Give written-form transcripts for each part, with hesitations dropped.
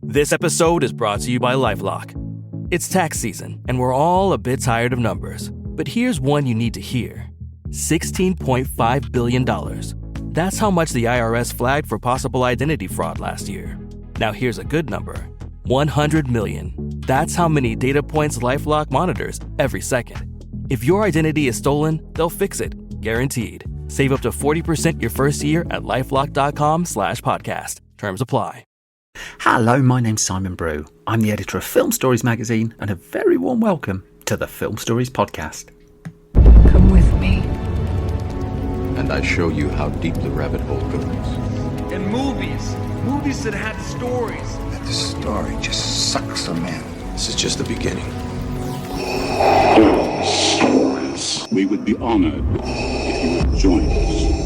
This episode is brought to you by LifeLock. It's tax season, and we're all a bit tired of numbers. But here's one you need to hear. $16.5 billion. That's how much the IRS flagged for possible identity fraud last year. Now here's a good number. 100 million. That's how many data points LifeLock monitors every second. If your identity is stolen, they'll fix it. Guaranteed. Save up to 40% your first year at LifeLock.com/podcast. Terms apply. Hello, my name's Simon Brew. I'm the editor of Film Stories magazine, and a very warm welcome to the Film Stories podcast. Come with me. And I show you how deep the rabbit hole goes. And movies that had stories. That the story just sucks them in. This is just the beginning. Stories. We would be honored if you would join us.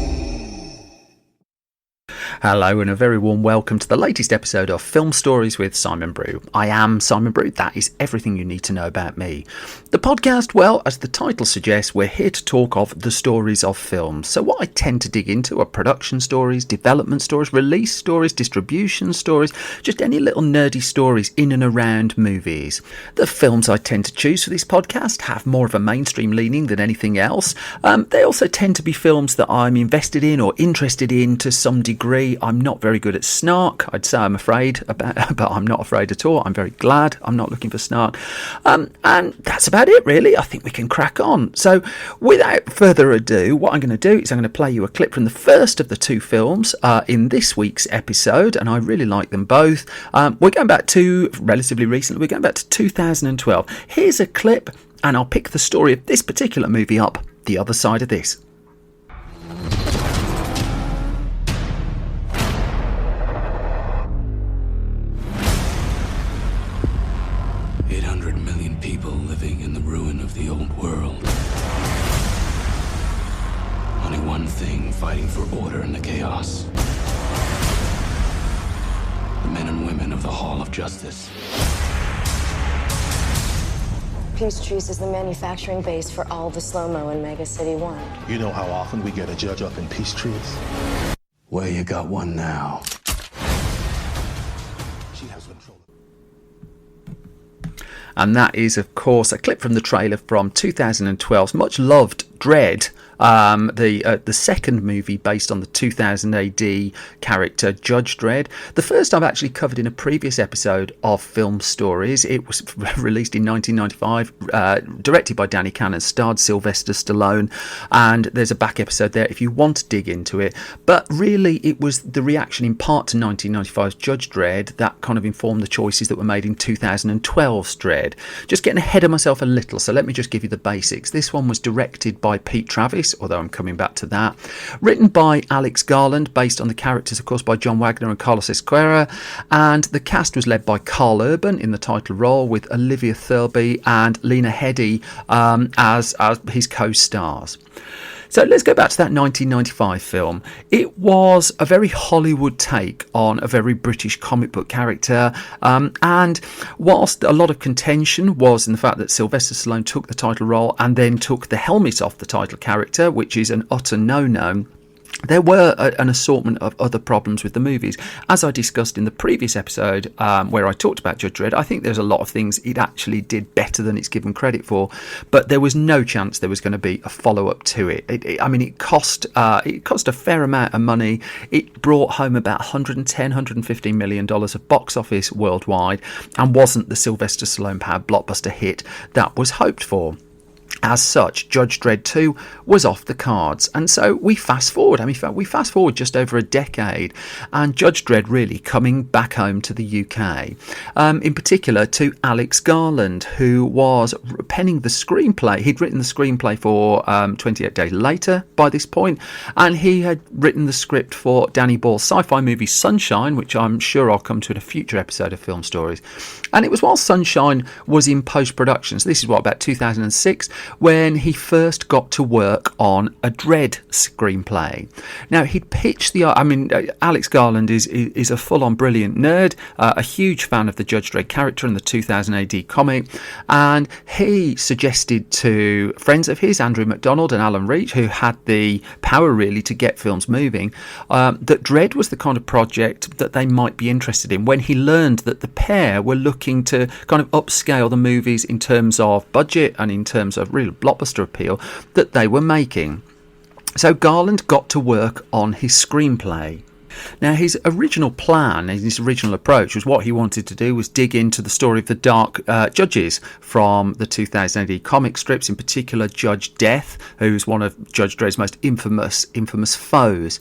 Hello and a very warm welcome to the latest episode of Film Stories with Simon Brew. I am Simon Brew. That is everything you need to know about me. The podcast, well, as the title suggests, we're here to talk of the stories of films. So what I tend to dig into are production stories, development stories, release stories, distribution stories, just any little nerdy stories in and around movies. The films I tend to choose for this podcast have more of a mainstream leaning than anything else. They also tend to be films that I'm invested in or interested in to some degree. I'm not very good at snark. I'd say I'm afraid about, but I'm not afraid at all. I'm very glad I'm not looking for snark. And that's about it, really. I think we can crack on. So without further ado, what I'm going to do is I'm going to play you a clip from the first of the two films in this week's episode, and I really like them both. We're going back to relatively recently. We're going back to 2012. Here's a clip, and I'll pick the story of this particular movie up the other side of this. 800 million people living in the ruin of the old world. Only one thing fighting for order in the chaos. The men and women of the Hall of Justice. Peachtree's is the manufacturing base for all the slow-mo in Mega City 1. You know how often we get a judge up in Peachtree's? Well, you got one now. She has control. And that is, of course, a clip from the trailer from 2012's much-loved Dredd, the second movie based on the 2000 AD character Judge Dredd. The first I've actually covered in a previous episode of Film Stories. It was released in 1995, directed by Danny Cannon, starred Sylvester Stallone, and there's a back episode there if you want to dig into it. But really, it was the reaction in part to 1995's Judge Dredd that kind of informed the choices that were made in 2012's Dredd. Just getting ahead of myself a little, so let me just give you the basics. This one was directed by Pete Travis, although I'm coming back to that. Written by Alex Garland, based on the characters, of course, by John Wagner and Carlos Ezquerra. And the cast was led by Carl Urban in the title role, with Olivia Thirlby and Lena Headey as his co-stars. So let's go back to that 1995 film. It was a very Hollywood take on a very British comic book character. And whilst a lot of contention was in the fact that Sylvester Stallone took the title role and then took the helmet off the title character, which is an utter no-no, there were an assortment of other problems with the movies. As I discussed in the previous episode where I talked about Judge Dredd, I think there's a lot of things it actually did better than it's given credit for, but there was no chance there was going to be a follow-up to it. It cost a fair amount of money. It brought home about $110-115 million of box office worldwide and wasn't the Sylvester Stallone-powered blockbuster hit that was hoped for. As such, Judge Dredd 2 was off the cards, and so we fast forward just over a decade, and Judge Dredd really coming back home to the UK, in particular to Alex Garland, who was penning the screenplay. He'd written the screenplay for 28 Days Later by this point, and he had written the script for Danny Boyle's sci-fi movie Sunshine, which I'm sure I'll come to in a future episode of Film Stories. And it was while Sunshine was in post-production, so this is about 2006, when he first got to work on a Dredd screenplay. Now, he'd pitched Alex Garland is a full-on brilliant nerd, a huge fan of the Judge Dredd character in the 2000 AD comic, and he suggested to friends of his, Andrew McDonald and Alan Reach, who had the power really to get films moving, that Dredd was the kind of project that they might be interested in, when he learned that the pair were looking to kind of upscale the movies in terms of budget and in terms of real blockbuster appeal that they were making. So Garland got to work on his screenplay. Now, his original plan, his original approach, was what he wanted to do was dig into the story of the Dark Judges from the 2000 AD comic strips, in particular Judge Death, who's one of Judge Dredd's most infamous foes.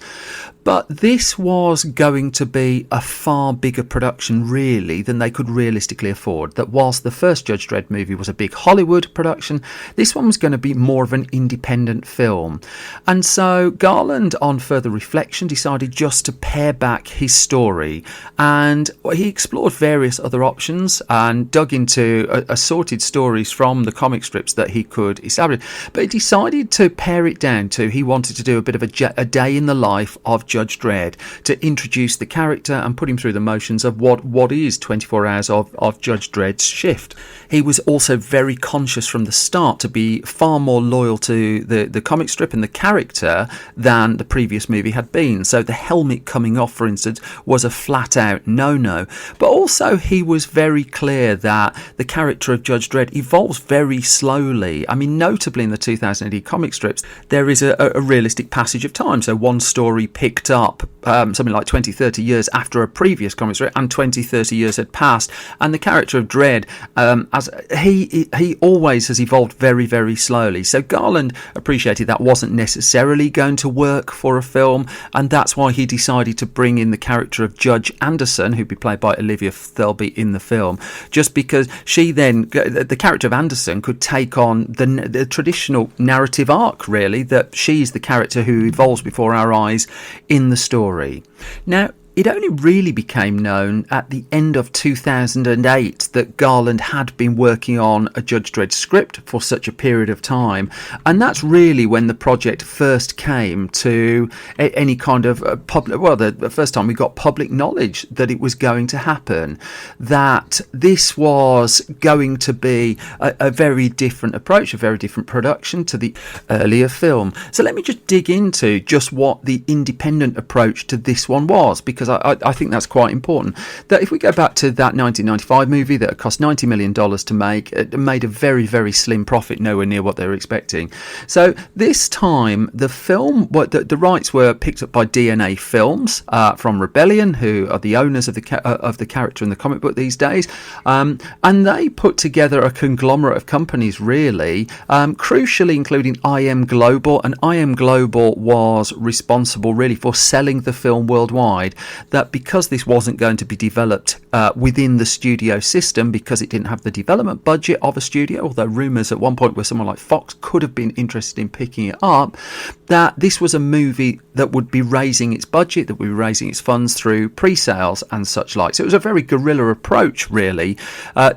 But this was going to be a far bigger production, really, than they could realistically afford. That whilst the first Judge Dredd movie was a big Hollywood production, this one was going to be more of an independent film. And so Garland, on further reflection, decided just to pare back his story. And he explored various other options and dug into assorted stories from the comic strips that he could establish. But he decided to pare it down to, he wanted to do a bit of a day in the life of Judge Dredd, to introduce the character and put him through the motions of what is 24 hours of Judge Dredd's shift. He was also very conscious from the start to be far more loyal to the comic strip and the character than the previous movie had been. So the helmet coming off, for instance, was a flat out no-no. But also he was very clear that the character of Judge Dredd evolves very slowly. I mean, notably in the 2000 AD comic strips, there is a realistic passage of time. So one story picked up something like 20-30 years after a previous comic strip, and 20-30 years had passed, and the character of Dredd, as he always has evolved very, very slowly. So Garland appreciated that wasn't necessarily going to work for a film, and that's why he decided to bring in the character of Judge Anderson, who'd be played by Olivia Thirlby in the film, just because she then, the character of Anderson, could take on the traditional narrative arc, really, that she's the character who evolves before our eyes in the story. Now, it only really became known at the end of 2008 that Garland had been working on a Judge Dredd script for such a period of time, and that's really when the project first came to any kind of public, well, the first time we got public knowledge that it was going to happen, that this was going to be a very different approach, a very different production to the earlier film. So let me just dig into just what the independent approach to this one was, because I think that's quite important. That if we go back to that 1995 movie that cost $90 million to make, it made a very, very slim profit, nowhere near what they were expecting. So this time, the film, the rights were picked up by DNA Films from Rebellion, who are the owners of the character in the comic book these days, and they put together a conglomerate of companies, really, crucially including IM Global, and IM Global was responsible really for selling the film worldwide. That because this wasn't going to be developed within the studio system, because it didn't have the development budget of a studio, although rumours at one point where someone like Fox could have been interested in picking it up, that this was a movie that would be raising its budget, that would be raising its funds through pre-sales and such like. So it was a very guerrilla approach, really,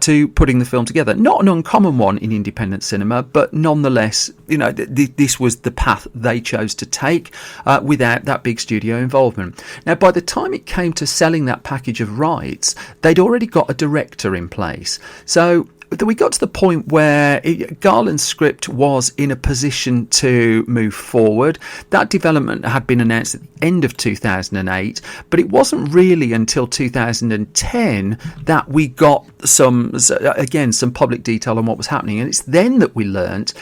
to putting the film together. Not an uncommon one in independent cinema, but nonetheless, you know, this was the path they chose to take without that big studio involvement. Now, by the time it came to selling that package of rights, they'd already got a director in place. So we got to the point where Garland's script was in a position to move forward. That development had been announced at the end of 2008, but it wasn't really until 2010 that we got some public detail on what was happening. And it's then that we learnt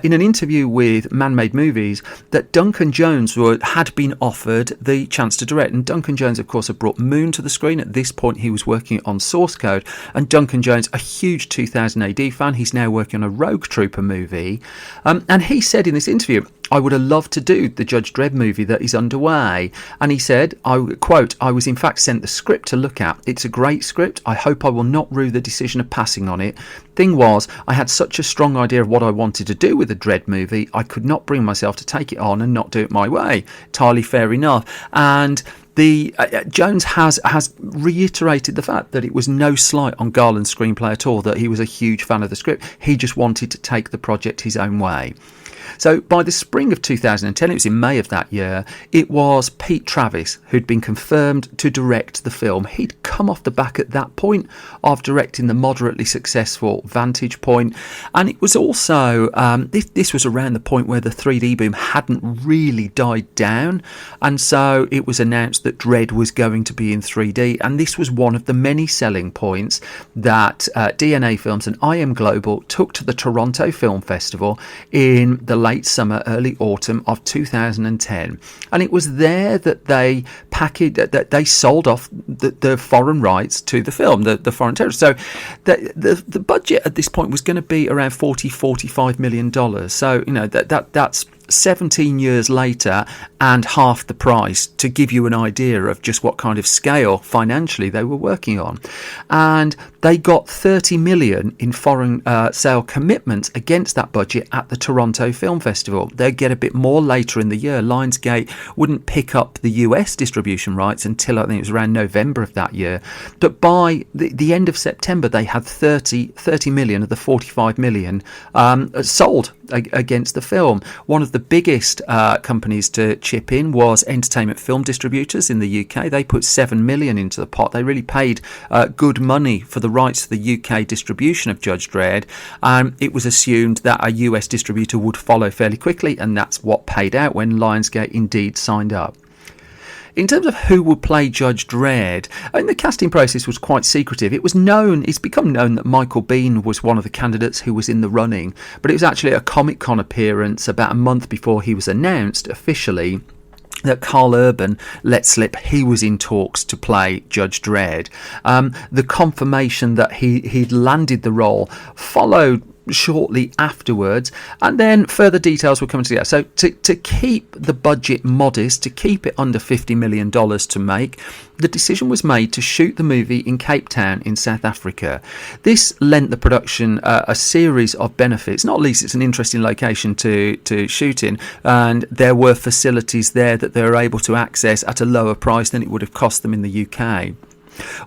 in an interview with Man-Made Movies that Duncan Jones had been offered the chance to direct. And Duncan Jones, of course, had brought Moon to the screen. At this point, he was working on Source Code. And Duncan Jones, a huge 2000 AD fan, he's now working on a Rogue Trooper movie. And he said in this interview, I would have loved to do the Judge Dredd movie that is underway. And he said, quote, I was in fact sent the script to look at. It's a great script. I hope I will not rue the decision of passing on it. Thing was, I had such a strong idea of what I wanted to do with the Dredd movie, I could not bring myself to take it on and not do it my way. Entirely fair enough. And the Jones has reiterated the fact that it was no slight on Garland's screenplay at all, that he was a huge fan of the script. He just wanted to take the project his own way. So by the spring of 2010, it was in May of that year, it was Pete Travis who'd been confirmed to direct the film. He'd come off the back at that point of directing the moderately successful Vantage Point, and it was also, this was around the point where the 3D boom hadn't really died down, and so it was announced that Dredd was going to be in 3D, and this was one of the many selling points that DNA Films and IM Global took to the Toronto Film Festival in the late summer, early autumn of 2010, and it was there that they sold off the foreign rights to the film, the foreign territory. So the budget at this point was going to be around $45 million. So that's 17 years later and half the price, to give you an idea of just what kind of scale financially they were working on. And they got 30 million in foreign sale commitments against that budget at the Toronto Film Festival. They'd get a bit more later in the year. Lionsgate wouldn't pick up the US distribution rights until I think it was around November of that year. But by the end of September, they had 30 million of the 45 million sold against the film. One of the biggest companies to chip in was Entertainment Film Distributors in the UK. They put 7 million into the pot. They really paid good money for the rights to the UK distribution of Judge Dredd. It was assumed that a US distributor would follow fairly quickly, and that's what paid out when Lionsgate indeed signed up. In terms of who would play Judge Dredd, the casting process was quite secretive. It's become known that Michael Biehn was one of the candidates who was in the running, but it was actually a Comic-Con appearance about a month before he was announced officially that Carl Urban let slip he was in talks to play Judge Dredd. The confirmation that he'd landed the role followed shortly afterwards, and then further details were coming together. So to keep the budget modest, to keep it under $50 million to make, the decision was made to shoot the movie in Cape Town in South Africa. This lent the production a series of benefits. Not least, it's an interesting location to shoot in, and there were facilities there that they were able to access at a lower price than it would have cost them in the UK.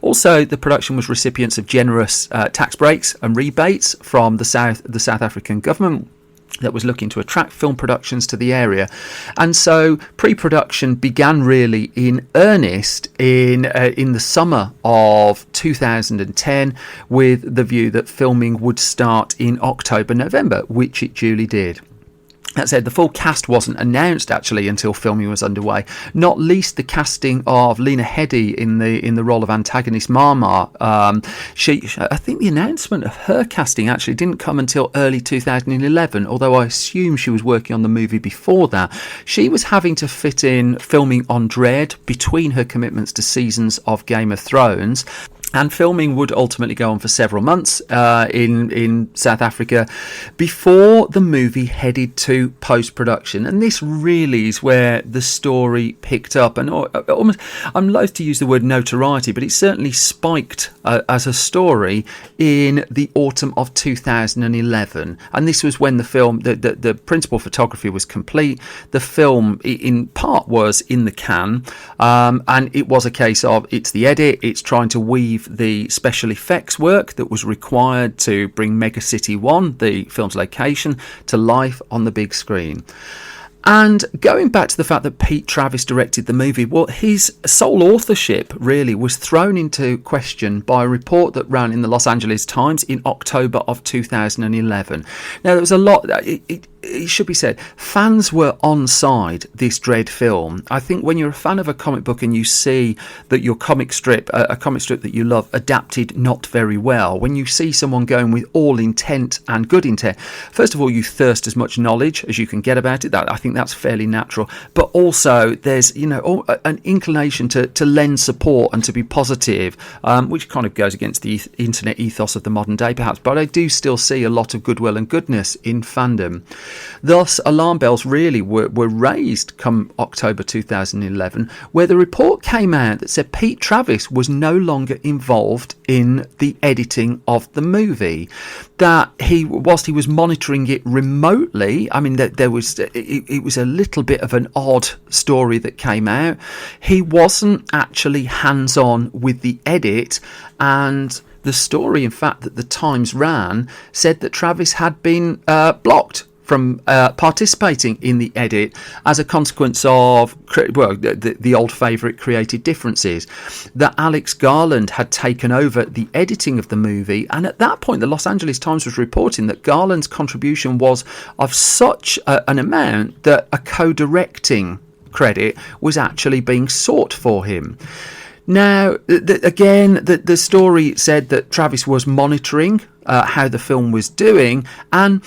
Also, the production was recipients of generous tax breaks and rebates from the South African government that was looking to attract film productions to the area. And so pre-production began really in earnest in the summer of 2010, with the view that filming would start in October, November, which it duly did. That said, the full cast wasn't announced actually until filming was underway. Not least the casting of Lena Headey in the role of antagonist Mama. I think the announcement of her casting actually didn't come until early 2011, although I assume she was working on the movie before that. She was having to fit in filming on Dredd between her commitments to seasons of Game of Thrones. And filming would ultimately go on for several months in South Africa before the movie headed to post-production. And this really is where the story picked up. And almost, I'm loath to use the word notoriety, but it certainly spiked as a story in the autumn of 2011. And this was when the film, the principal photography was complete. The film, in part, was in the can. And it was a case of, it's the edit, it's trying to weave the special effects work that was required to bring Mega City 1, the film's location, to life on the big screen. And going back to the fact that Pete Travis directed the movie, well, his sole authorship really was thrown into question by a report that ran in the Los Angeles Times in October of 2011. Now, there was a lot, it should be said, fans were on side this Dredd film. I think when you're a fan of a comic book and you see that your comic strip, a comic strip that you love, adapted not very well, when you see someone going with all intent and good intent, first of all, you thirst as much knowledge as you can get about it. I think that's fairly natural. But also, there's an inclination to lend support and to be positive, which kind of goes against the internet ethos of the modern day, perhaps. But I do still see a lot of goodwill and goodness in fandom. Thus, alarm bells really were raised come October 2011, where the report came out that said Pete Travis was no longer involved in the editing of the movie. That whilst he was monitoring it remotely, I mean, there was it was a little bit of an odd story that came out. He wasn't actually hands-on with the edit, and the story, in fact, that the Times ran said that Travis had been blocked from participating in the edit as a consequence of, well, the old favourite creative differences, that Alex Garland had taken over the editing of the movie. And at that point, the Los Angeles Times was reporting that Garland's contribution was of such an amount that a co-directing credit was actually being sought for him. Now, again, the story said that Travis was monitoring how the film was doing, and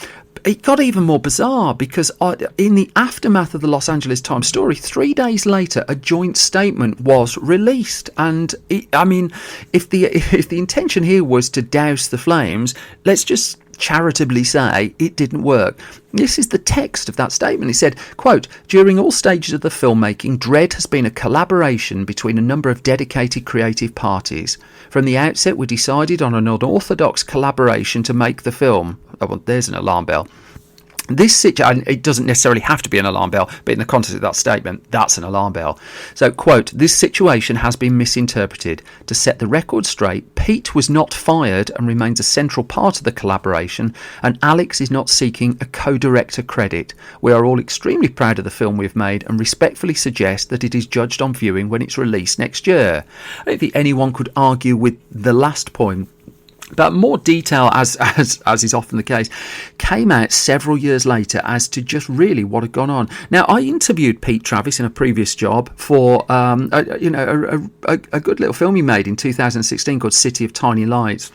it got even more bizarre because in the aftermath of the Los Angeles Times story, 3 days later, a joint statement was released. And if the intention here was to douse the flames, let's just charitably say it didn't work. This is the text of that statement. It said, quote, "During all stages of the filmmaking, Dredd has been a collaboration between a number of dedicated creative parties. From the outset, we decided on an unorthodox collaboration to make the film." Oh, well, there's an alarm bell. This situation, it doesn't necessarily have to be an alarm bell, but in the context of that statement, that's an alarm bell. So, quote, "This situation has been misinterpreted. To set the record straight, Pete was not fired and remains a central part of the collaboration, and Alex is not seeking a co-director credit. We are all extremely proud of the film we've made and respectfully suggest that it is judged on viewing when it's released next year." I don't think anyone could argue with the last point. But more detail, as is often the case, came out several years later as to just really what had gone on. Now, I interviewed Pete Travis in a previous job for a good little film he made in 2016 called City of Tiny Lights.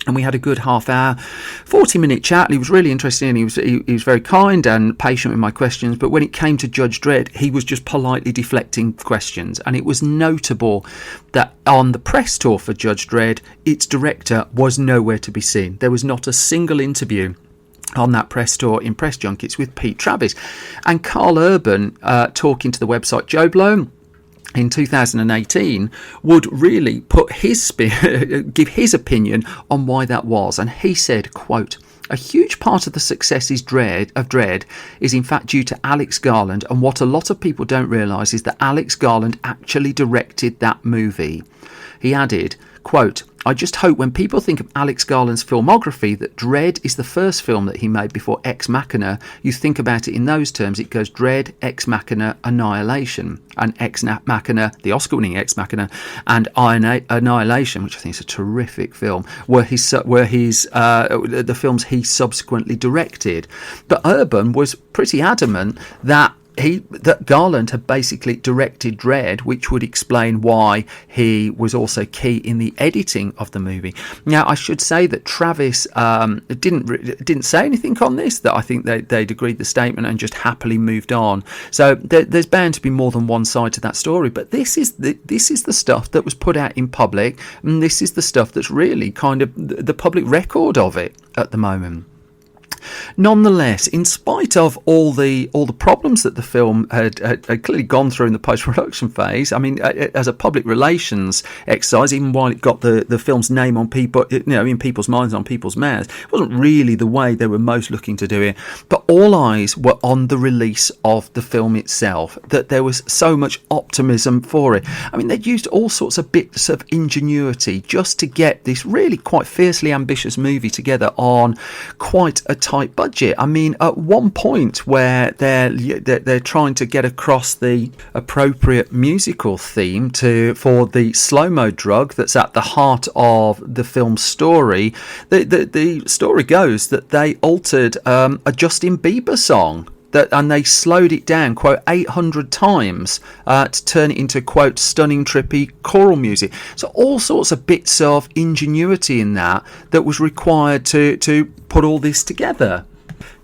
And we had a good half hour, 40-minute chat. And he was really interesting. He was very kind and patient with my questions. But when it came to Judge Dredd, he was just politely deflecting questions. And it was notable that on the press tour for Judge Dredd, its director was nowhere to be seen. There was not a single interview on that press tour in press junkets with Pete Travis. And Carl Urban, talking to the website Joe Blow in 2018, would really put his spin, give his opinion on why that was. And he said, quote, "A huge part of the success of Dredd is in fact due to Alex Garland, and what a lot of people don't realise is that Alex Garland actually directed that movie." He added, quote, "I just hope when people think of Alex Garland's filmography that Dredd is the first film that he made before Ex Machina. You think about it in those terms, it goes Dredd, Ex Machina, Annihilation. And Ex Machina, the Oscar-winning Ex Machina, and Annihilation, which I think is a terrific film, were the films he subsequently directed." But Urban was pretty adamant that Garland had basically directed Dredd, which would explain why he was also key in the editing of the movie. Now, I should say that Travis didn't say anything on this, that I think they'd agreed the statement and just happily moved on. So there's bound to be more than one side to that story, but this is the stuff that was put out in public, and this is the stuff that's really kind of the public record of it at the moment. Nonetheless, in spite of all the problems that the film had clearly gone through in the post-production phase, I mean, as a public relations exercise, even while it got the film's name on people, in people's minds, on people's mouths, it wasn't really the way they were most looking to do it. But all eyes were on the release of the film itself, that there was so much optimism for it. I mean, they'd used all sorts of bits of ingenuity just to get this really quite fiercely ambitious movie together on quite a tight budget. I mean, at one point where they're trying to get across the appropriate musical theme for the slow-mo drug that's at the heart of the film's story, the story goes that they altered a Justin Bieber song. And they slowed it down, quote, 800 times to turn it into, quote, stunning, trippy choral music. So all sorts of bits of ingenuity in that was required to put all this together.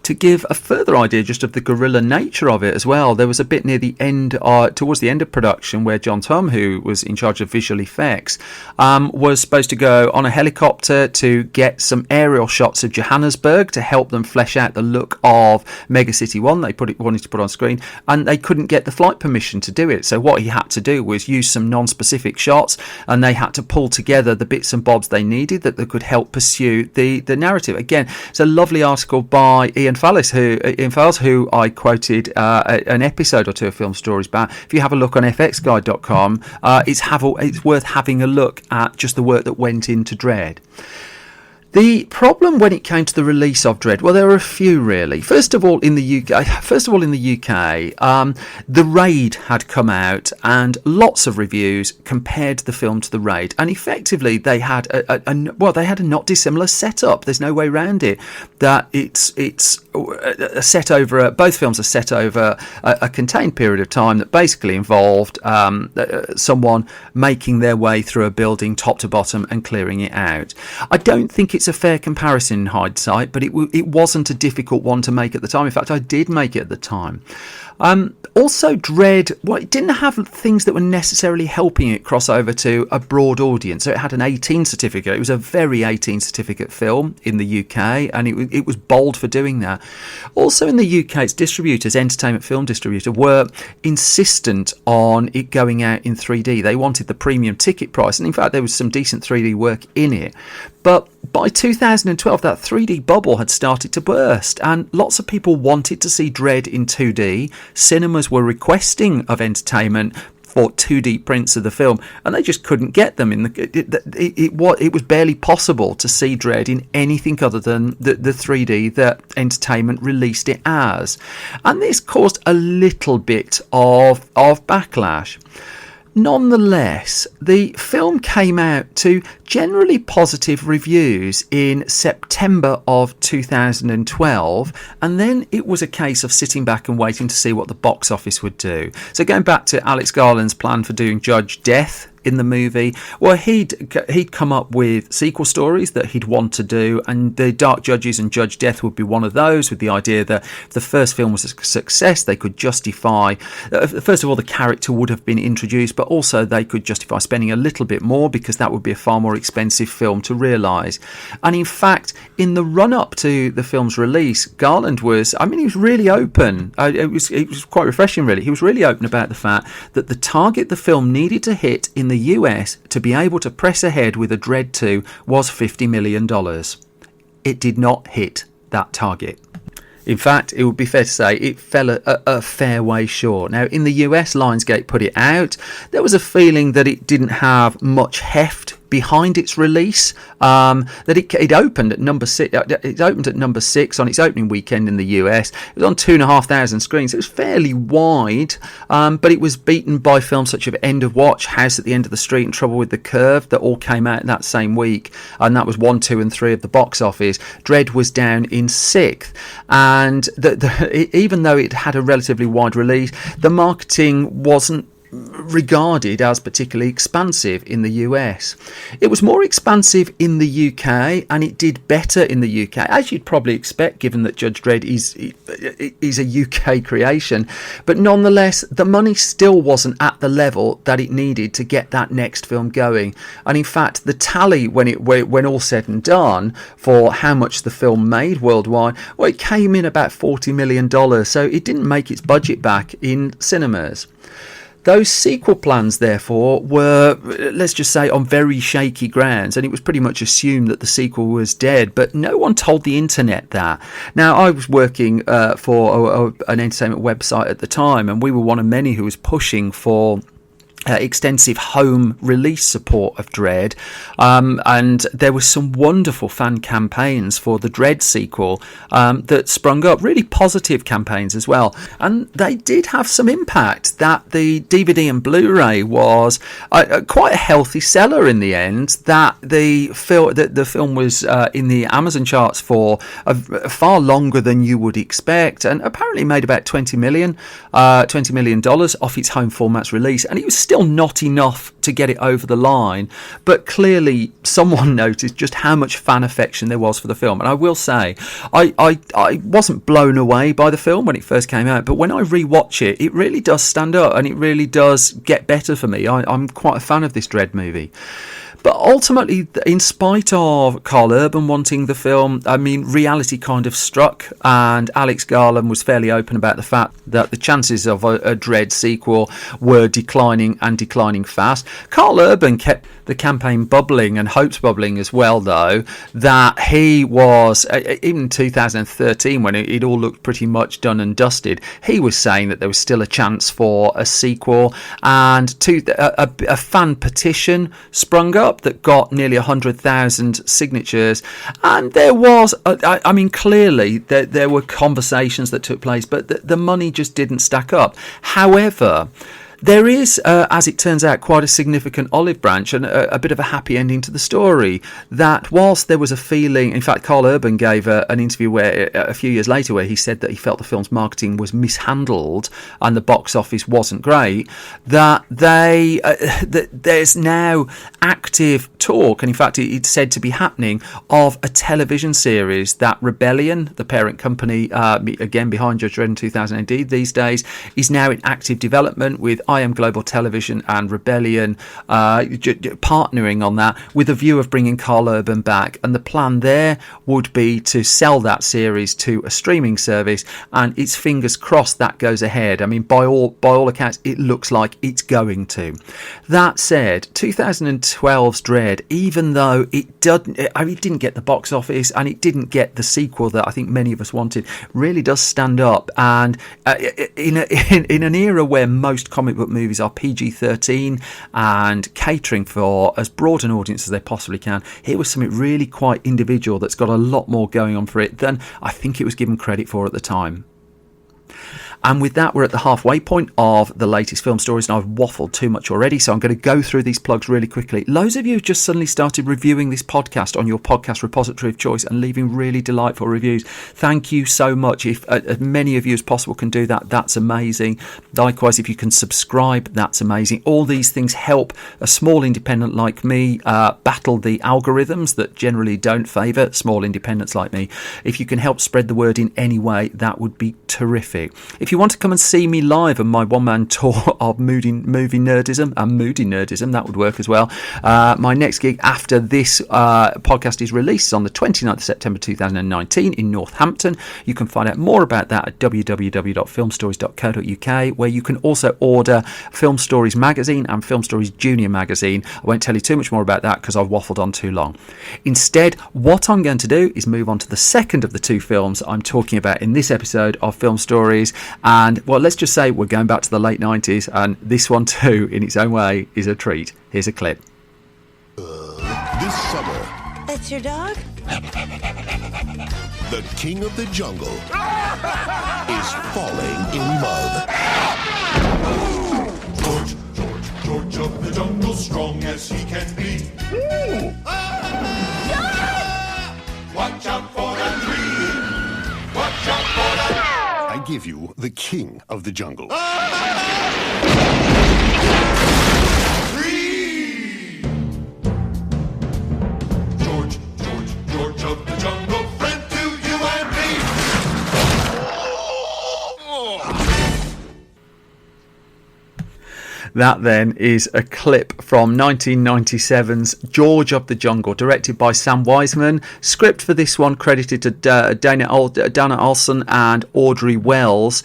to give a further idea just of the guerrilla nature of it as well, there was a bit near the end, towards the end of production, where John Tum, who was in charge of visual effects, was supposed to go on a helicopter to get some aerial shots of Johannesburg to help them flesh out the look of Megacity 1 they wanted to put on screen, and they couldn't get the flight permission to do it. So what he had to do was use some non-specific shots, and they had to pull together the bits and bobs they needed that could help pursue the narrative. Again, it's a lovely article by Ian Fallis, who I quoted an episode or two of Film Stories back. If you have a look on fxguide.com, it's worth having a look at just the work that went into Dredd. The problem when it came to the release of Dredd, well, there were a few really. First of all, in the UK, The Raid had come out, and lots of reviews compared the film to The Raid, and effectively they had a not dissimilar setup. There's no way around it. That it's a set over both films are set over a contained period of time that basically involved someone making their way through a building top to bottom and clearing it out. I don't think it's a fair comparison in hindsight, but it wasn't a difficult one to make at the time. In fact, I did make it at the time. Also, Dredd, it didn't have things that were necessarily helping it cross over to a broad audience. So it had an 18 certificate. It was a very 18 certificate film in the UK, and it was bold for doing that. Also in the UK, its distributors, Entertainment Film Distributor, were insistent on it going out in 3D. They wanted the premium ticket price, and in fact there was some decent 3D work in it. But by 2012, that 3D bubble had started to burst, and lots of people wanted to see Dredd in 2D. Cinemas were requesting of Entertainment for 2D prints of the film, and they just couldn't get them. It was barely possible to see Dredd in anything other than the 3D that Entertainment released it as, and this caused a little bit of backlash. Nonetheless, the film came out to generally positive reviews in September of 2012, and then it was a case of sitting back and waiting to see what the box office would do. So going back to Alex Garland's plan for doing Judge Death in the movie, well, he'd come up with sequel stories that he'd want to do, and The Dark Judges and Judge Death would be one of those, with the idea that if the first film was a success, they could justify, first of all, the character would have been introduced, but also they could justify spending a little bit more, because that would be a far more expensive film to realise. And in fact, in the run-up to the film's release, Garland he was really open. It was quite refreshing, really. He was really open about the fact that the target the film needed to hit in the US to be able to press ahead with a Dredd 2 was $50 million. It did not hit that target. In fact, it would be fair to say it fell a fair way short. Now, in the US, Lionsgate put it out. There was a feeling that it didn't have much heft behind its release, that it opened at number 6. It opened at number 6 on its opening weekend in the US. It was on 2,500 screens. It was fairly wide, but it was beaten by films such as End of Watch, House at the End of the Street, and Trouble with the Curve, that all came out that same week, and that was 1, 2, and 3 of the box office. Dredd was down in 6th, and even though it had a relatively wide release, the marketing wasn't regarded as particularly expansive in the US. It was more expansive in the UK, and it did better in the UK, as you'd probably expect, given that Judge Dredd is a UK creation. But nonetheless, the money still wasn't at the level that it needed to get that next film going. And in fact, the tally, when all said and done, for how much the film made worldwide, well, it came in about $40 million, so it didn't make its budget back in cinemas. Those sequel plans, therefore, were, let's just say, on very shaky grounds, and it was pretty much assumed that the sequel was dead, but no one told the internet that. Now, I was working for an entertainment website at the time, and we were one of many who was pushing for extensive home release support of Dredd, and there were some wonderful fan campaigns for the Dredd sequel that sprung up, really positive campaigns as well, and they did have some impact. That the DVD and Blu-ray was quite a healthy seller in the end, that the film was in the Amazon charts for far longer than you would expect, and apparently made about $20 million off its home format's release, and it was still still not enough to get it over the line, but clearly someone noticed just how much fan affection there was for the film. And I will say, I wasn't blown away by the film when it first came out, but when I rewatch it, it really does stand up and it really does get better for me. I'm quite a fan of this Dredd movie. But ultimately, in spite of Carl Urban wanting the film, I mean, reality kind of struck, and Alex Garland was fairly open about the fact that the chances of a Dredd sequel were declining and declining fast. Carl Urban kept the campaign bubbling and hopes bubbling as well, though, that he was, even in 2013, when it all looked pretty much done and dusted, he was saying that there was still a chance for a sequel, and a fan petition sprung up that got nearly 100,000 signatures, and there was, I mean, clearly there were conversations that took place, but the money just didn't stack up. However, there is, as it turns out, quite a significant olive branch and a bit of a happy ending to the story. That whilst there was a feeling, in fact, Carl Urban gave an interview where a few years later where he said that he felt the film's marketing was mishandled and the box office wasn't great, that there's now active talk, and in fact it's said to be happening, of a television series that Rebellion, the parent company, again behind Judge Dredd in 2000 AD these days, is now in active development, with I Am Global Television and Rebellion partnering on that with a view of bringing Carl Urban back. And the plan there would be to sell that series to a streaming service, and it's fingers crossed that goes ahead. I mean, by all accounts, it looks like it's going to. That said, 2012's Dredd, even though it didn't get the box office and it didn't get the sequel that I think many of us wanted, really does stand up. And in an era where most comic book movies are PG-13 and catering for as broad an audience as they possibly can, here was something really quite individual that's got a lot more going on for it than I think it was given credit for at the time. And with that, we're at the halfway point of the latest film stories, and I've waffled too much already, so I'm going to go through these plugs really quickly. Loads of you have just suddenly started reviewing this podcast on your podcast repository of choice and leaving really delightful reviews. Thank you so much. If as many of you as possible can do that, that's amazing. Likewise, if you can subscribe, that's amazing. All these things help a small independent like me battle the algorithms that generally don't favour small independents like me. If you can help spread the word in any way, that would be terrific. If you want to come and see me live on my one-man tour of movie nerdism and moody nerdism, that would work as well. My next gig after this podcast is released is on the 29th of September 2019 in Northampton. You can find out more about that at www.filmstories.co.uk, where you can also order Film Stories magazine and Film Stories Junior magazine. I won't tell you too much more about that because I've waffled on too long. Instead, what I'm going to do is move on to the second of the two films I'm talking about in this episode of Film Stories. And, well, let's just say we're going back to the late 90s, and this one too, in its own way, is a treat. Here's a clip. This summer... That's your dog? The king of the jungle is falling in love. George of the jungle, strong as he can be. Watch out for that tree. Watch out for that... I give you the king of the jungle. Free! George of the jungle, friend to you and me. That then is a clip from 1997's George of the Jungle, directed by Sam Wiseman. Script for this one credited to Dana Olsen and Audrey Wells.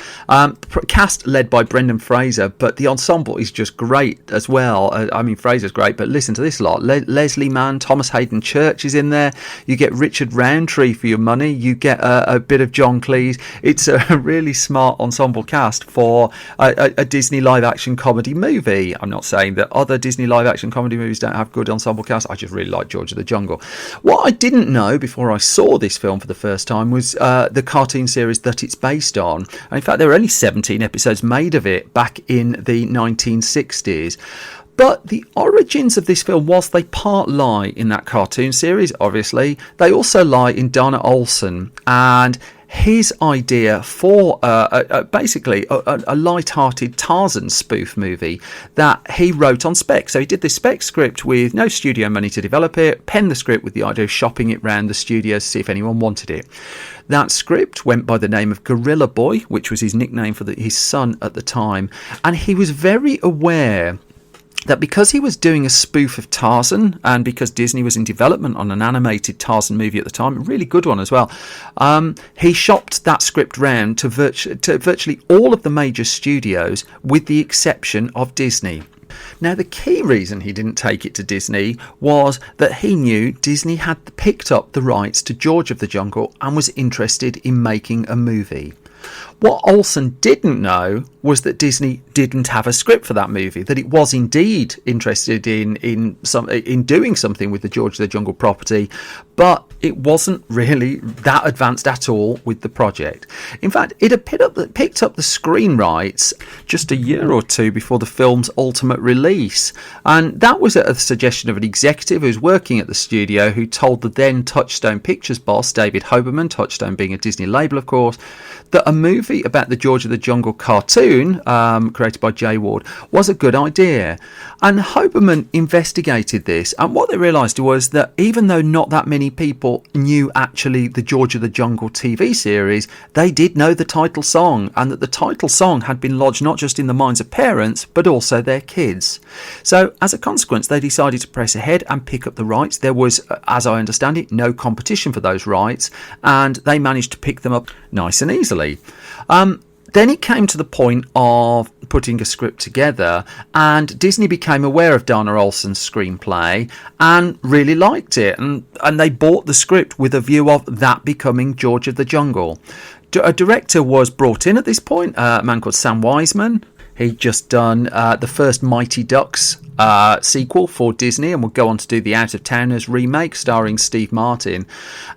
Cast led by Brendan Fraser, but the ensemble is just great as well. I mean, Fraser's great, but listen to this lot. Leslie Mann, Thomas Hayden Church is in there. You get Richard Roundtree for your money. You get a bit of John Cleese. It's a really smart ensemble cast for a Disney live-action comedy movie. I'm not saying that other Disney live-action comedy movies don't have good ensemble casts. I just really like George of the Jungle. What I didn't know before I saw this film for the first time was the cartoon series that it's based on. And in fact, there were only 17 episodes made of it back in the 1960s. But the origins of this film, whilst they part lie in that cartoon series, obviously, they also lie in Dana Olsen. And his idea for basically a light-hearted Tarzan spoof movie that he wrote on spec. So he did this spec script with no studio money to develop it, penned the script with the idea of shopping it round the studios to see if anyone wanted it. That script went by the name of Gorilla Boy, which was his nickname for his son at the time, and he was very aware that because he was doing a spoof of Tarzan, and because Disney was in development on an animated Tarzan movie at the time, a really good one as well, he shopped that script round to virtually all of the major studios, with the exception of Disney. Now, the key reason he didn't take it to Disney was that he knew Disney had picked up the rights to George of the Jungle and was interested in making a movie. What Olsen didn't know was that Disney didn't have a script for that movie, that it was indeed interested in doing something with the George of the Jungle property, but it wasn't really that advanced at all with the project. In fact, it had picked up the screen rights just a year or two before the film's ultimate release, and that was at the suggestion of an executive who was working at the studio, who told the then Touchstone Pictures boss, David Hoberman, Touchstone being a Disney label of course, that a movie about the George of the Jungle cartoon, created by Jay Ward, was a good idea. And Hoberman investigated this, and what they realised was that even though not that many people knew actually the George of the Jungle TV series, they did know the title song, and that the title song had been lodged not just in the minds of parents, but also their kids. So as a consequence, they decided to press ahead and pick up the rights. There was, as I understand it, no competition for those rights, and they managed to pick them up nice and easily. Then it came to the point of putting a script together, and Disney became aware of Dana Olsen's screenplay and really liked it, and they bought the script with a view of that becoming George of the Jungle. A director was brought in at this point, a man called Sam Wiseman. He'd just done the first Mighty Ducks sequel for Disney, and would go on to do the Out of Towners remake starring Steve Martin.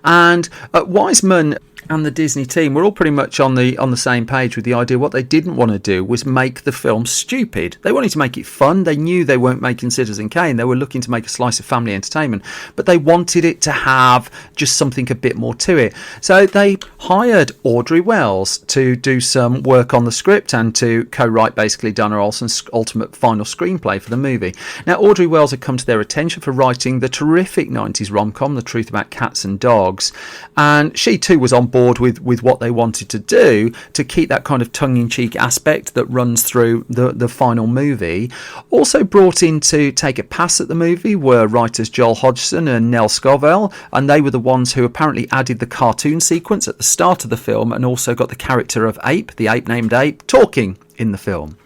And Wiseman and the Disney team were all pretty much on the same page with the idea. What they didn't want to do was make the film stupid. They wanted to make it fun. They knew they weren't making Citizen Kane. They were looking to make a slice of family entertainment, but they wanted it to have just something a bit more to it. So they hired Audrey Wells to do some work on the script and to co-write basically Dana Olsen's ultimate final screenplay for the movie. Now, Audrey Wells had come to their attention for writing the terrific 90s rom-com The Truth About Cats and Dogs, and she too was on board with what they wanted to do to keep that kind of tongue-in-cheek aspect that runs through the final movie. Also brought in to take a pass at the movie were writers Joel Hodgson and Nell Scovell, and they were the ones who apparently added the cartoon sequence at the start of the film and also got the character of Ape, the ape named Ape, talking in the film.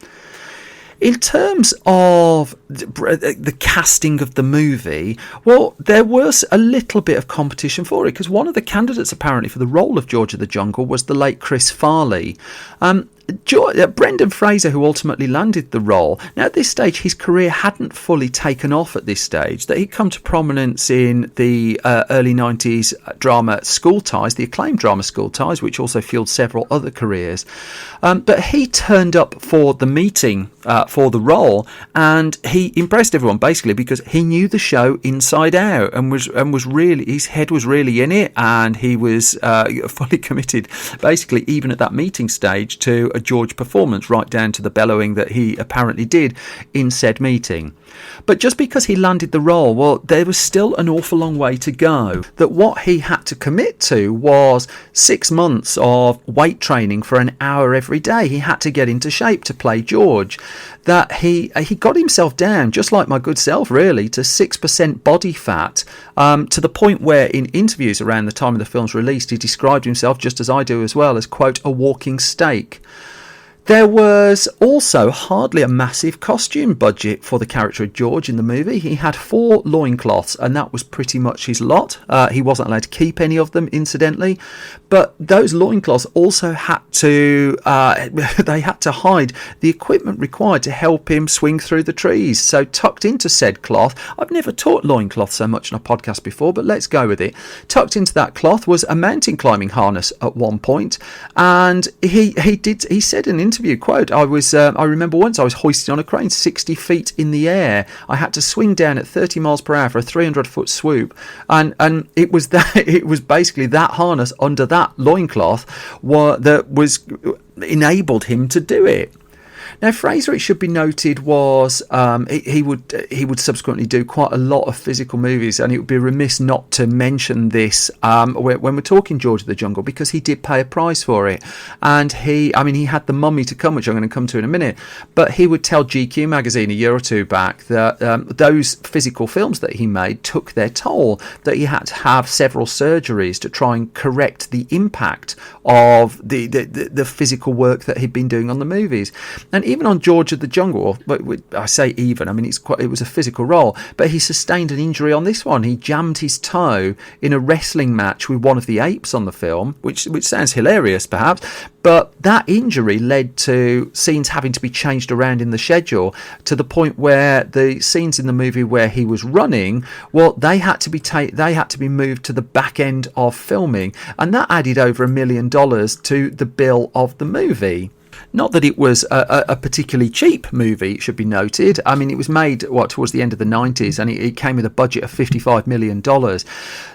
In terms of the casting of the movie, well, there was a little bit of competition for it, because one of the candidates apparently for the role of George of the Jungle was the late Chris Farley. Brendan Fraser, who ultimately landed the role. Now, at this stage, his career hadn't fully taken off at this stage. That he'd come to prominence in the early 90s drama School Ties, the acclaimed drama School Ties, which also fueled several other careers. But he turned up for the meeting for the role, and he impressed everyone basically because he knew the show inside out and was really, his head was really in it, and he was fully committed basically even at that meeting stage to a George performance, right down to the bellowing that he apparently did in said meeting. But just because he landed the role, well, there was still an awful long way to go. That what he had to commit to was 6 months of weight training for an hour every day. He had to get into shape to play George. That he got himself down, just like my good self really, to 6% body fat, to the point where in interviews around the time of the film's release, he described himself, just as I do as well, as, quote, a walking steak. There was also hardly a massive costume budget for the character of George in the movie. He had 4 loincloths, and that was pretty much his lot. He wasn't allowed to keep any of them, incidentally. But those loincloths also had to they had to hide the equipment required to help him swing through the trees. So tucked into said cloth, I've never taught loincloth so much on a podcast before, but let's go with it. Tucked into that cloth was a mountain climbing harness at one point, and he said in an interview interview, quote, I remember once I was hoisted on a crane 60 feet in the air. I had to swing down at 30 miles per hour for a 300-foot swoop. And it was basically that harness under that loincloth that was enabled him to do it. Now, Fraser, it should be noted, was he would subsequently do quite a lot of physical movies, and it would be remiss not to mention this when we're talking George of the Jungle, because he did pay a price for it. And he had The Mummy to come, which I'm going to come to in a minute, but he would tell GQ magazine a year or two back that those physical films that he made took their toll, that he had to have several surgeries to try and correct the impact of the physical work that he'd been doing on the movies. And even on George of the Jungle, I say even, it was a physical role, but he sustained an injury on this one. He jammed his toe in a wrestling match with one of the apes on the film, which sounds hilarious perhaps, but that injury led to scenes having to be changed around in the schedule, to the point where the scenes in the movie where he was running, well, they had to be moved to the back end of filming, and that added over $1 million to the bill of the movie. Not that it was a particularly cheap movie, it should be noted. It was made towards the end of the 90s, and it came with a budget of $55 million.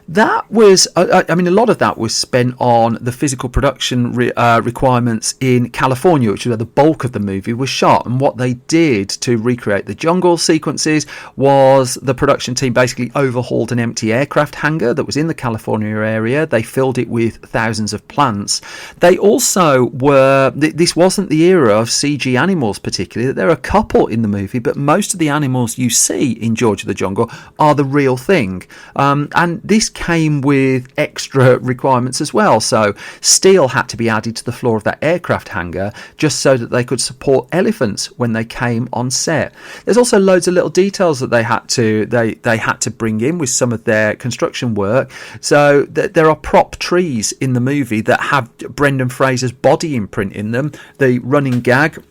That was, a lot of that was spent on the physical production requirements in California, which is where the bulk of the movie was shot. And what they did to recreate the jungle sequences was the production team basically overhauled an empty aircraft hangar that was in the California area. They filled it with thousands of plants. They also this wasn't the era of CG animals particularly. There are a couple in the movie, but most of the animals you see in George of the Jungle are the real thing. And this came with extra requirements as well. So steel had to be added to the floor of that aircraft hangar just so that they could support elephants when they came on set. There's also loads of little details that they had to bring in with some of their construction work. So there are prop trees in the movie that have Brendan Fraser's body imprint in them. The running gag,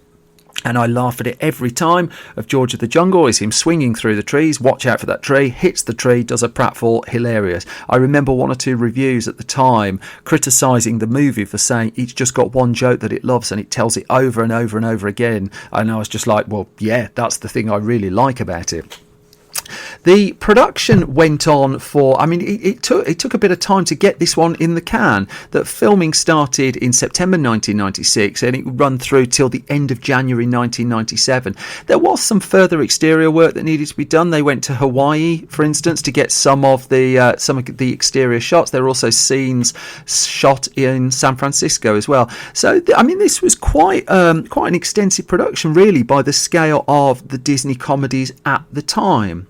and I laugh at it every time, of George of the Jungle is him swinging through the trees, watch out for that tree, hits the tree, does a pratfall, hilarious. I remember one or two reviews at the time criticising the movie for saying it's just got one joke that it loves and it tells it over and over and over again, and I was just like, well, yeah, that's the thing I really like about it. The production went on for, it took a bit of time to get this one in the can. That filming started in September 1996 and it would run through till the end of January 1997. There was some further exterior work that needed to be done. They went to Hawaii, for instance, to get some of the exterior shots. There were also scenes shot in San Francisco as well. So, this was quite an extensive production, really, by the scale of the Disney comedies at the time.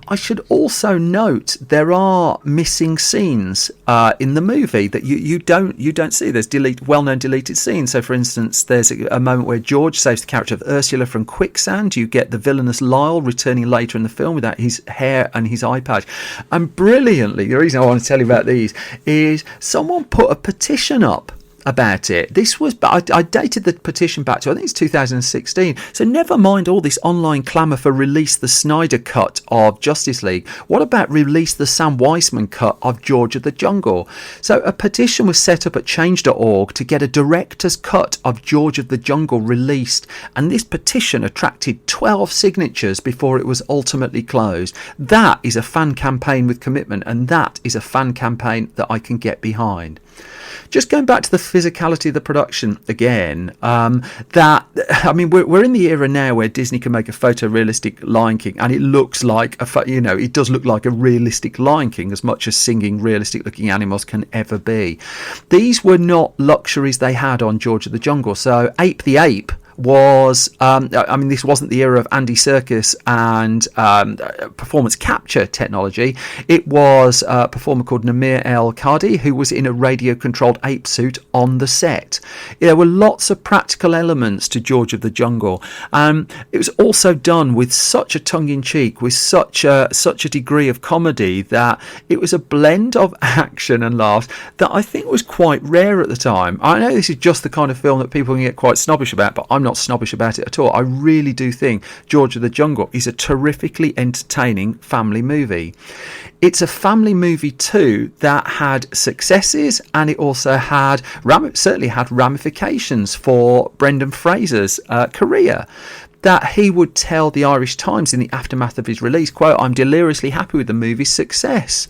I should also note there are missing scenes in the movie that you don't see. There's well-known deleted scenes. So, for instance, there's a moment where George saves the character of Ursula from quicksand. You get the villainous Lyle returning later in the film without his hair and his eye patch. And brilliantly, the reason I want to tell you about these is someone put a petition up about it. This was, I dated the petition back to, I think it's 2016. So never mind all this online clamour for release the Snyder cut of Justice League. What about release the Sam Weisman cut of George of the Jungle? So a petition was set up at change.org to get a director's cut of George of the Jungle released, and this petition attracted 12 signatures before it was ultimately closed. That is a fan campaign with commitment, and that is a fan campaign that I can get behind. Just going back to the physicality of the production again, we're in the era now where Disney can make a photorealistic Lion King, and it looks like it does look like a realistic Lion King as much as singing realistic-looking animals can ever be. These were not luxuries they had on George of the Jungle. So Ape the Ape was, this wasn't the era of Andy Serkis and performance capture technology. It was a performer called Namir El Khadi who was in a radio-controlled ape suit on the set. There were lots of practical elements to George of the Jungle. It was also done with such a tongue-in-cheek, with such a degree of comedy, that it was a blend of action and laughs that I think was quite rare at the time. I know this is just the kind of film that people can get quite snobbish about, but I'm I'm not snobbish about it at all. I really do think George of the Jungle is a terrifically entertaining family movie. It's a family movie too that had successes, and it also had certainly had ramifications for Brendan Fraser's career. That he would tell the Irish Times in the aftermath of his release, quote, "I'm deliriously happy with the movie's success.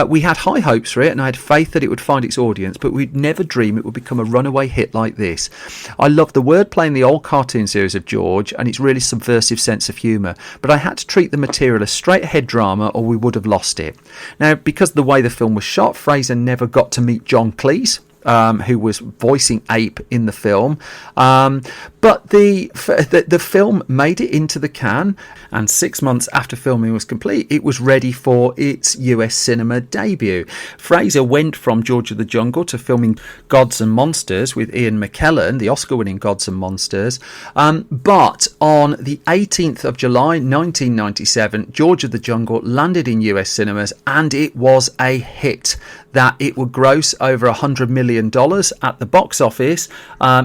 We had high hopes for it, and I had faith that it would find its audience, but we'd never dream it would become a runaway hit like this. I love the wordplay in the old cartoon series of George and its really subversive sense of humour, but I had to treat the material as straight-ahead drama or we would have lost it." Now, because of the way the film was shot, Fraser never got to meet John Cleese, who was voicing Ape in the film. But the film made it into the can, and 6 months after filming was complete, it was ready for its US cinema debut. Fraser went from George of the Jungle to filming Gods and Monsters with Ian McKellen, the Oscar-winning Gods and Monsters. But on the 18th of July 1997, George of the Jungle landed in US cinemas, and it was a hit. That it would gross over $100 million at the box office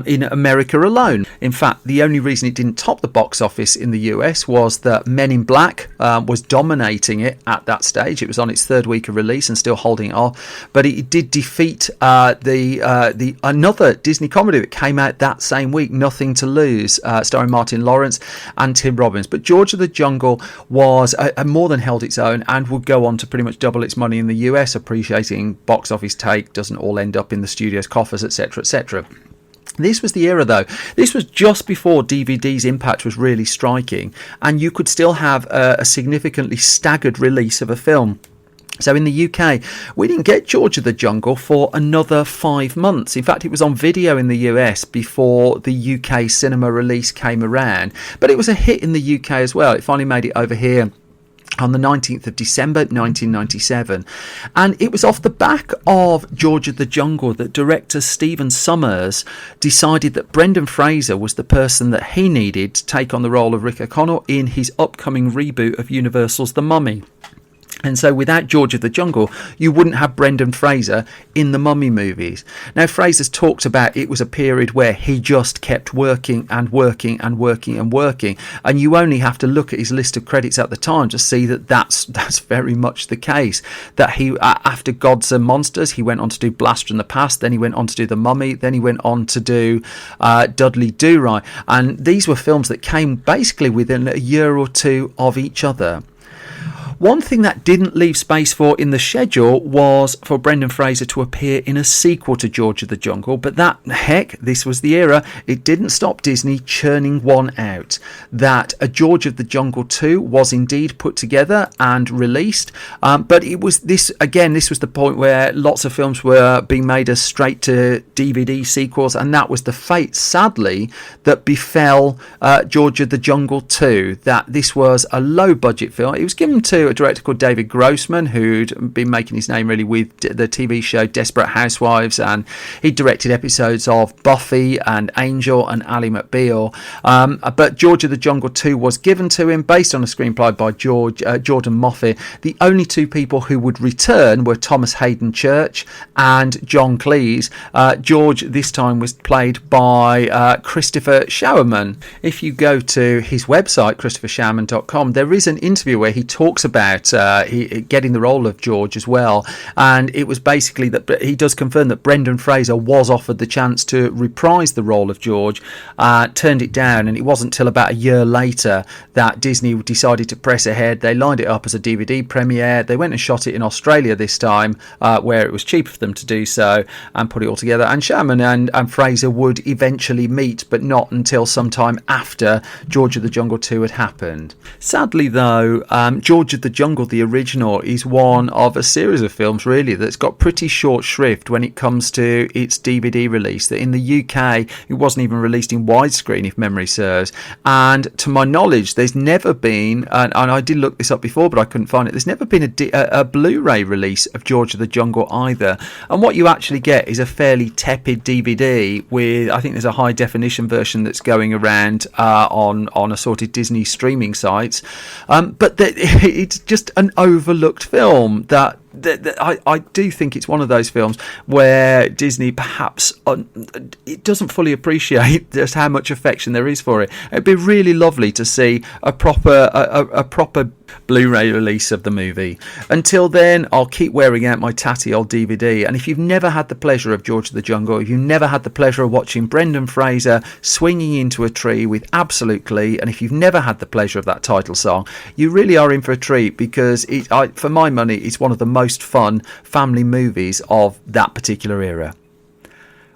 in America alone. In fact, the only reason it didn't top the box office in the US was that Men in Black was dominating it at that stage. It was on its third week of release and still holding it off. But it did defeat the another Disney comedy that came out that same week, Nothing to Lose, starring Martin Lawrence and Tim Robbins. But George of the Jungle was more than held its own and would go on to pretty much double its money in the US, appreciating box office take doesn't all end up in the studio's coffers, etc., etc. This was the era, though. This was just before DVD's impact was really striking, and you could still have a significantly staggered release of a film. So in the UK, we didn't get George of the Jungle for another 5 months. In fact, it was on video in the US before the UK cinema release came around. But it was a hit in the UK as well. It finally made it over here on the 19th of December 1997, and it was off the back of George of the Jungle that director Stephen Sommers decided that Brendan Fraser was the person that he needed to take on the role of Rick O'Connell in his upcoming reboot of Universal's The Mummy. And so without George of the Jungle, you wouldn't have Brendan Fraser in the Mummy movies. Now, Fraser's talked about it was a period where he just kept working and working and working and working. And you only have to look at his list of credits at the time to see that that's very much the case. That he, after Gods and Monsters, he went on to do Blast from the Past. Then he went on to do The Mummy. Then he went on to do Dudley Do-Right. And these were films that came basically within a year or two of each other. One thing that didn't leave space for in the schedule was for Brendan Fraser to appear in a sequel to George of the Jungle, but this was the era. It didn't stop Disney churning one out. That a George of the Jungle 2 was indeed put together and released, but it was this was the point where lots of films were being made as straight to DVD sequels, and that was the fate, sadly, that befell George of the Jungle 2. That this was a low budget film. It was given to a director called David Grossman, who'd been making his name really with the TV show Desperate Housewives, and he directed episodes of Buffy and Angel and Ally McBeal. But George of the Jungle 2 was given to him based on a screenplay by Jordan Moffat. The only two people who would return were Thomas Hayden Church and John Cleese. George this time was played by Christopher Showerman. If you go to his website, christophershowerman.com, there is an interview where he talks about getting the role of George as well, and it was basically that he does confirm that Brendan Fraser was offered the chance to reprise the role of George, turned it down, and it wasn't till about a year later that Disney decided to press ahead. They lined it up as a DVD premiere. They went and shot it in Australia this time, where it was cheaper for them to do so, and put it all together. And Showerman and Fraser would eventually meet, but not until sometime after George of the Jungle 2 had happened. Sadly, though, George of the Jungle, the original, is one of a series of films really that's got pretty short shrift when it comes to its DVD release. That in the UK it wasn't even released in widescreen, if memory serves, and to my knowledge there's never been, and I did look this up before but I couldn't find it, there's never been a Blu-ray release of George of the Jungle either. And what you actually get is a fairly tepid DVD with, I think there's a high definition version that's going around on assorted Disney streaming sites, but it's just an overlooked film that I do think it's one of those films where Disney perhaps it doesn't fully appreciate just how much affection there is for it. It'd be really lovely to see a proper Blu-ray release of the movie. Until then, I'll keep wearing out my tatty old DVD. And if you've never had the pleasure of George of the Jungle, if you've never had the pleasure of watching Brendan Fraser swinging into a tree with absolute glee, and if you've never had the pleasure of that title song, you really are in for a treat, because for my money, it's one of the most fun family movies of that particular era.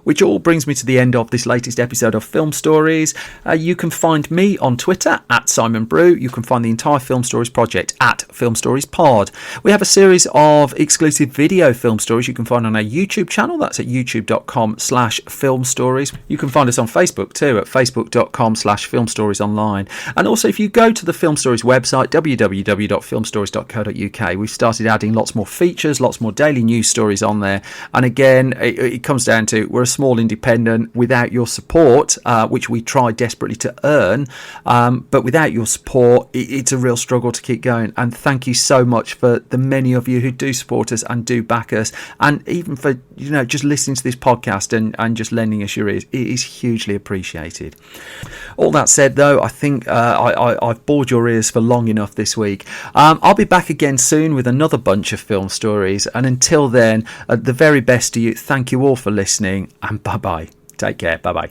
Which all brings me to the end of this latest episode of Film Stories. You can find me on Twitter at Simon Brew. You can find the entire Film Stories project at Film Stories Pod. We have a series of exclusive video film stories you can find on our YouTube channel. That's at youtube.com/Film Stories. You can find us on Facebook too at facebook.com/Film Stories Online. And also, if you go to the Film Stories website, www.filmstories.co.uk, we've started adding lots more features, lots more daily news stories on there. And again, it comes down to, we're a small independent. Without your support, which we try desperately to earn, but without your support, it's a real struggle to keep going. And thank you so much for the many of you who do support us and do back us, and even for just listening to this podcast and just lending us your ears. It is hugely appreciated. All that said, though, I think I've bored your ears for long enough this week. I'll be back again soon with another bunch of film stories, and until then, the very best to you. Thank you all for listening, and bye-bye. Take care. Bye-bye.